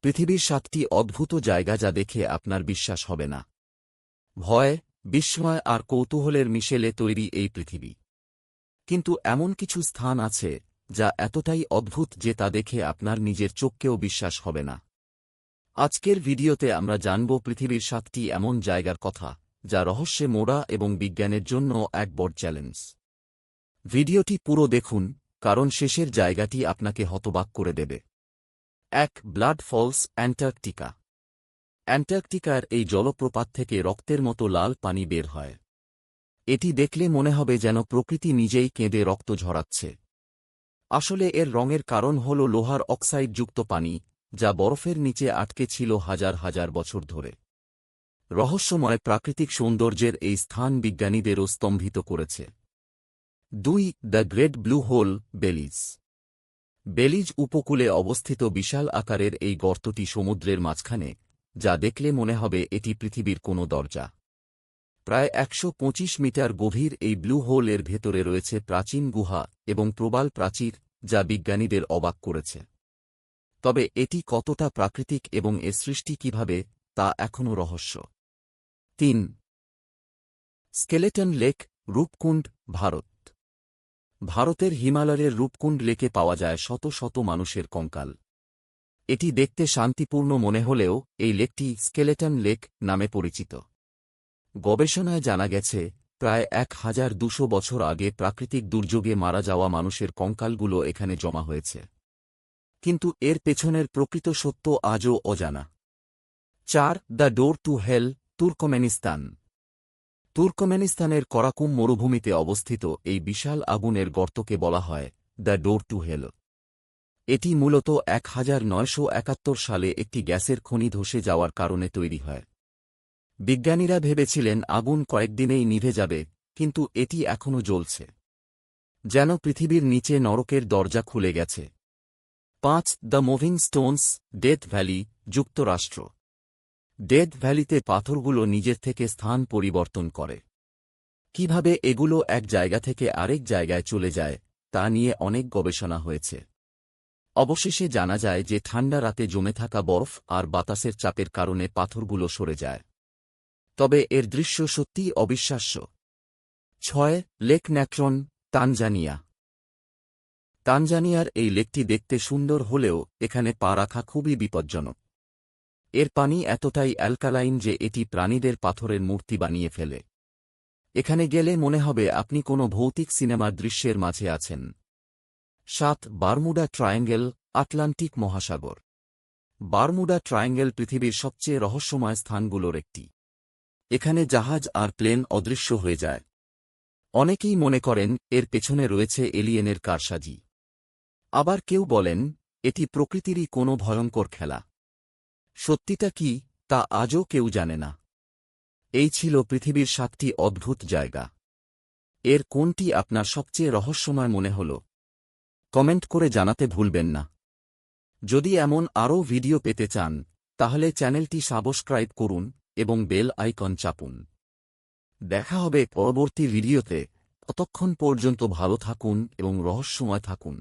পৃথিবীর 7টি অদ্ভুত জায়গা যা দেখে আপনার বিশ্বাস হবে না। ভয়, বিস্ময় আর কৌতূহলের মিশেলে তৈরি এই পৃথিবী। কিন্তু এমন কিছু স্থান আছে যা এতটাই অদ্ভুত যে তা দেখে আপনার নিজের চোখকেও বিশ্বাস হবে না। আজকের ভিডিওতে আমরা জানব পৃথিবীর 7টি এমন জায়গার কথা যা রহস্যে মোড়া এবং বিজ্ঞানের জন্য এক বড় চ্যালেঞ্জ। ভিডিওটি পুরো দেখুন, কারণ শেষের জায়গাটি আপনাকে হতবাক করে দেবে। 1. Blood false, Antarctica. অ্যান্টার্কটিকার এই জলপ্রপাত থেকে রক্তের মতো লাল পানি বের হয়। এটি দেখলে মনে হবে যেন প্রকৃতি নিজেই কেঁদে রক্ত ঝরাচ্ছে। আসলে এর রঙের কারণ হল লোহার অক্সাইডযুক্ত পানি, যা বরফের নিচে আটকে ছিল হাজার হাজার বছর ধরে। রহস্যময় প্রাকৃতিক সৌন্দর্যের এই স্থান বিজ্ঞানীদেরও স্তম্ভিত করেছে। 2. The great blue hole, Belize. Belize উপকূলে অবস্থিত বিশাল আকারের এই গর্তটি সমুদ্রের মাঝখানে, যা দেখলে মনে হবে এটি পৃথিবীর কোনো দরজা। প্রায় 125 মিটার গভীর এই ব্লু হোল এর ভেতরে রয়েছে প্রাচীন গুহা এবং প্রবাল প্রাচীর, যা বিজ্ঞানীদের অবাক করেছে। তবে এটি কতটা প্রাকৃতিক এবং এর সৃষ্টি কিভাবে, তা এখনও রহস্য। 3. Skeleton lake, Roopkund, Bharat. ভারতের হিমালয়ের রূপকুণ্ড লেকে পাওয়া যায় শত শত মানুষের কঙ্কাল। এটি দেখতে শান্তিপূর্ণ মনে হলেও এই লেকটি স্কেলেটন লেক নামে পরিচিত। গবেষণায় জানা গেছে প্রায় 1200 বছর আগে প্রাকৃতিক দুর্যোগে মারা যাওয়া মানুষের কঙ্কালগুলো এখানে জমা হয়েছে। কিন্তু এর পেছনের প্রকৃত সত্য আজও অজানা। 4. The door to hell, Turkmenistan. তুর্কমেনিস্তানের করাকুম মরুভূমিতে অবস্থিত এই বিশাল আগুনের গর্তকে বলা হয় দ্য ডোর টু হেল। এটি মূলত 1971 সালে একটি গ্যাসের খনি ধসে যাওয়ার কারণে তৈরি হয়। বিজ্ঞানীরা ভেবেছিলেন আগুন কয়েকদিনেই নিভে যাবে, কিন্তু এটি এখনও জ্বলছে। যেন পৃথিবীর নিচে নরকের দরজা খুলে গেছে। 5. The moving Stones, death valley, যুক্তরাষ্ট্র। ডেথ ভ্যালিতে পাথরগুলো নিজের থেকে স্থান পরিবর্তন করে। কিভাবে এগুলো এক জায়গা থেকে আরেক জায়গায় চলে যায়, তা নিয়ে অনেক গবেষণা হয়েছে। অবশেষে জানা যায় যে ঠান্ডা রাতে জমে থাকা বরফ আর বাতাসের চাপের কারণে পাথরগুলো সরে যায়। তবে এর দৃশ্য সত্যিই অবিশ্বাস্য। 6. Lake Natron, Tanzania. তানজানিয়ার এই লেকটি দেখতে সুন্দর হলেও এখানে পা রাখা খুবই বিপজ্জনক। এর পানি এতটাই অ্যালকালাইন যে এটি প্রাণীদের পাথরের মূর্তি বানিয়ে ফেলে। এখানে গেলে মনে হবে আপনি কোনো ভৌতিক সিনেমার দৃশ্যের মাঝে আছেন। 7. বারমুডা ট্রায়াঙ্গেল, আটলান্টিক মহাসাগর। বারমুডা ট্রায়াঙ্গেল পৃথিবীর সবচেয়ে রহস্যময় স্থানগুলোর একটি। এখানে জাহাজ আর প্লেন অদৃশ্য হয়ে যায়। অনেকেই মনে করেন এর পেছনে রয়েছে এলিয়েনের কারসাজি। আবার কেউ বলেন এটি প্রকৃতিরই কোনো ভয়ঙ্কর খেলা। সত্যিটা কি, তা আজও কেউ জানে না। এই ছিল পৃথিবীর 7টি অদ্ভুত জায়গা। এর কোনটি আপনার সবচেয়ে রহস্যময় মনে হল? কমেন্ট করে জানাতে ভুলবেন না। যদি এমন আরও ভিডিও পেতে চান, তাহলে চ্যানেলটি সাবস্ক্রাইব করুন এবং বেল আইকন চাপুন। দেখা হবে পরবর্তী ভিডিওতে। ততক্ষণ পর্যন্ত ভালো থাকুন এবং রহস্যময় থাকুন।